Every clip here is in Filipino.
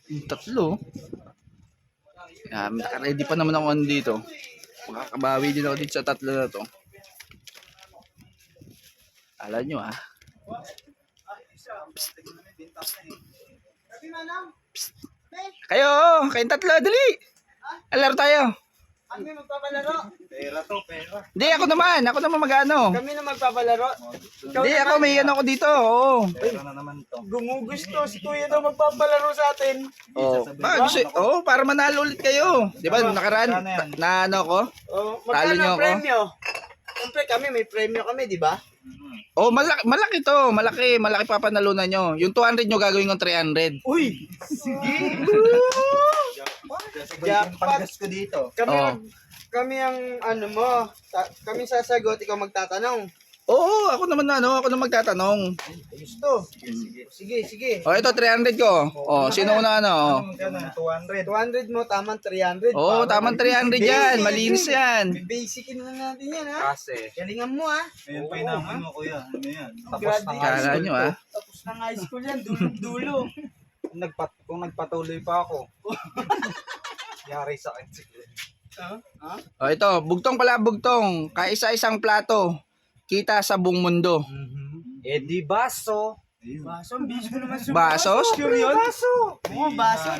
Yung tatlo. Naka-ready pa naman ako dito. Makakabawi din ako dito sa tatlo na to. Alam nyo ah. Psst. Psst. Kayong tatlo, dali. Alaro tayo. Kami magpapalaro. Pera to, pera. Hindi, ako naman mag-ano. Kami na magpapalaro. Hindi, ako may ano ko dito. Oo. Pera na naman to. Gumugusto. Si Kuya daw magpapalaro sa atin. Oh, para manalo ulit kayo. 'Di ba nakaraan na ano ko? Oh, Talo magkano niyo ang ako? premyo? Siyempre kami, may premyo kami, di ba? Oh, malaki to. Malaki papanalunan nyo. Yung 200 nyo gagawin kong 300. Uy! Sige! Jackpot. Panggas ko dito. Kami, Oh. kami ang ano mo, kami sasagot, ikaw magtatanong. Oo, ako naman magtatanong. Gusto? Sige. Oh, ito 300 ko. Oh, sino una ano? Magkano? 200. 200 mo, tamang 300. Oh, tamang 300 yan. Malinis yan. Basicin na natin yan, ha? Kasi. Galingan mo, ha? Ayun pa inaman mo, kuya. Ano yan? Kala nyo ah. Tapos ng high school yan, dulo-dulo. Kung nagpatuloy pa ako. Yari sa akin siguro. Oh, ito. Bugtong pala, bugtong. Kaisa-isang plato. Kita sa buong mundo. Eh di baso. Baso, ang bilis mo naman sumagot. Basos? Sure yun? Baso. Oo, baso.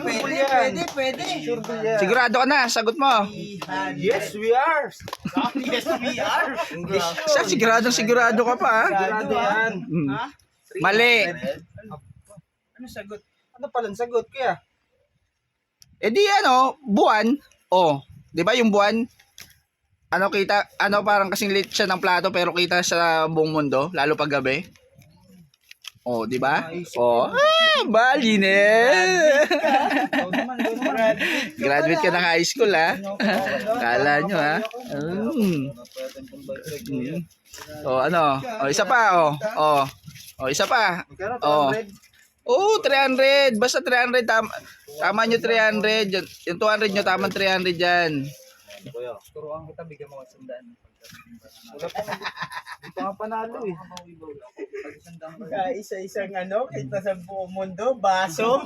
Pwede. Sure ba yan? Sigurado ka na. Sagot mo. Yes, we are. Yes, we are. Sigurado ka pa ah. Sigurado yan. Hmm. Ha? Mali. Ano sagot? Ano palang sagot kaya? Eh di ano, buwan. Oh, 'di ba yung buwan? Ano kita, parang kasing lit siya ng plato pero kita sa buong mundo, lalo pag gabi. Oh, 'di ba? Oh, balines. Graduate ka ng high school ah. Kala nyo ah. Oh, ano? Oh, isa pa oh. Oh, isa pa. Oh. Oh, 300. Basta 300 tama nyo 300. Yung 200 nyo tamang 300 diyan. Kuya, turuan kita, bigyan mo ng sandaan. Wala pa, hindi pa nga panalo eh. Isa-isang ano, kita sa buong mundo, baso.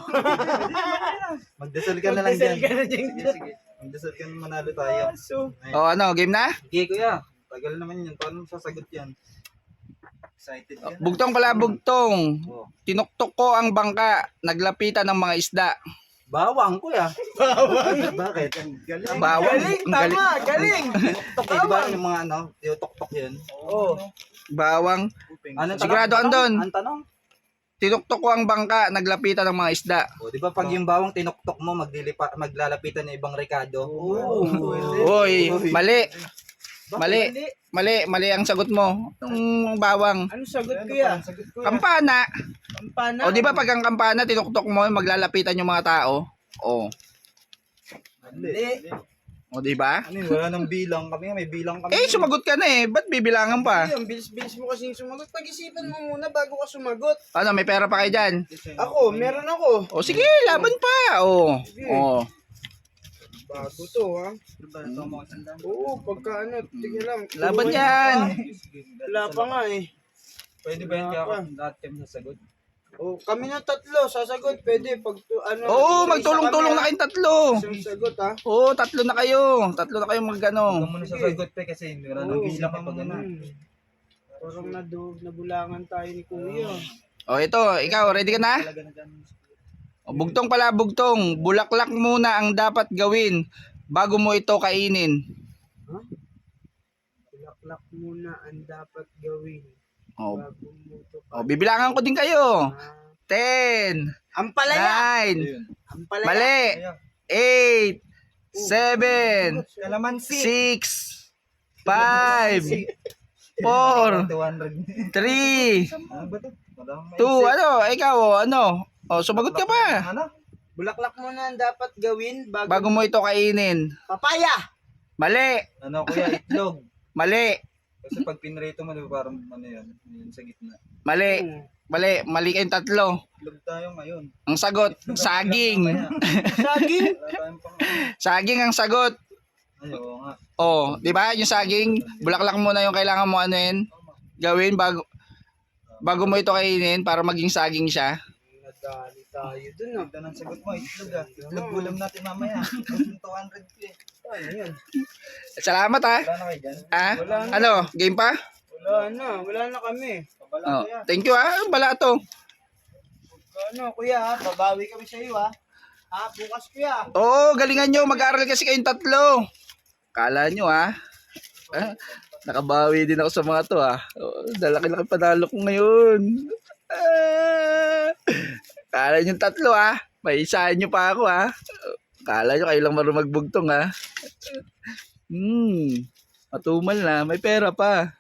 Magdasal ka na lang dyan. Magdasal ka na dyan. Sige. Magdasal ka na manalo tayo. Baso. Oh, ano, game na? Sige kuya, tagal naman yan. Paano sasagot yan? Excited ka na. Bugtong pala, bugtong. Oh. Tinuktok ko ang bangka, naglapitan ng mga isda. Bawang kuya. Bawang? Bakit? Ang galing. Bawang. Galing, Ang galing. tama, galing. Tok eh, di ba yung mga ano, yung tok-tok yun? Oh. Bawang. Ano, Sigurado andun. Ang tanong? Tinuktok ko ang bangka, naglapitan ng mga isda. O, di ba pag yung bawang tinuktok mo, maglalapitan ng ibang rekado? Oo. Uy, mali. Mali ang sagot mo. Yung bawang. Ano sagot ko ya? Kampana. Kampana. O di ba pag ang kampana tinuktok mo, maglalapitan yung mga tao? O. Hindi. O di ba? Ano yun, wala nang bilang. Kami may bilang kami. Eh sumagot ka na eh. Ba't bibilangan pa? Ang bilis-bilis mo kasing sumagot. Pag-isipan mo muna bago ka sumagot. Ano, may pera pa kayo dyan? Ako, meron ako. O sige, laban pa. O. O. Bago to, ha? Oo, pagka ano, tingnan lang. Laban yan. Wala pa nga eh. Pwede ba yan kaya lahat kami sasagot? Oh, kami na tatlo, sasagot. Pwede pag ano. Oo, isa-isa magtulong-tulong na kami, kayong tatlo. ha? Isang sagot, ha? Oo, tatlo na kayo. Tatlo na kayo magano. Huwag mo na sasagot pa kasi wala nang bilang pa pag ano. Parang nabulangan tayo ni Kuya. O ito, ikaw, ready ka na? O, bugtong pala, bugtong. Bulaklak muna ang dapat gawin bago mo ito kainin. Bulaklak muna ang dapat gawin. O, Bago mo ito. bibilangan ko din kayo. 10, Ampalaya! 9, Ampalaya! mali, 8, 7, Kalamansi. 6, 5, 4, 200. 3, Ano ba to? Madami 2, ano, ikaw, ano? O, sumagot ka pa. Ano? Bulaklak muna ang dapat gawin Bago mo ito kainin. Papaya! Mali, Ano kuya, itlog. mali, Kasi pag pinrito mo, di ba parang ano yan, yun sa gitna. mali, mali kayong tatlo. Itlog tayo ngayon. Ang sagot, saging. Saging! Wala tayong pang... Saging ang sagot. Ay, oo nga. Oh, 'di ba? Yung saging, bulaklak muna yung kailangan mo anuin, gawin bago mo ito kainin para maging saging siya. Nadali tayo dun ah. Ganda ng sagot mo, itlog ah. Itlog gulam natin mamaya. 200 eh. Ano yun? Salamat ha. Wala na kayo dyan? Ah? Wala na. Ano? Game pa? Wala na kami. Kabala Oh, ko yan. thank you ha. Bala to. Ano, kuya ha, babawi kami sa iyo ha. Bukas kuya. Oo, galingan nyo. Mag-aaral kasi kayong tatlo. Kala nyo ha. Ah, nakabawi din ako sa mga to ha. Oh, laki-laki panalo ko ngayon. Ah, kala nyo tatlo ha. May isahan nyo pa ako ha. Kala nyo kayo lang marunong magbugtong ha. Matumal na. May pera pa.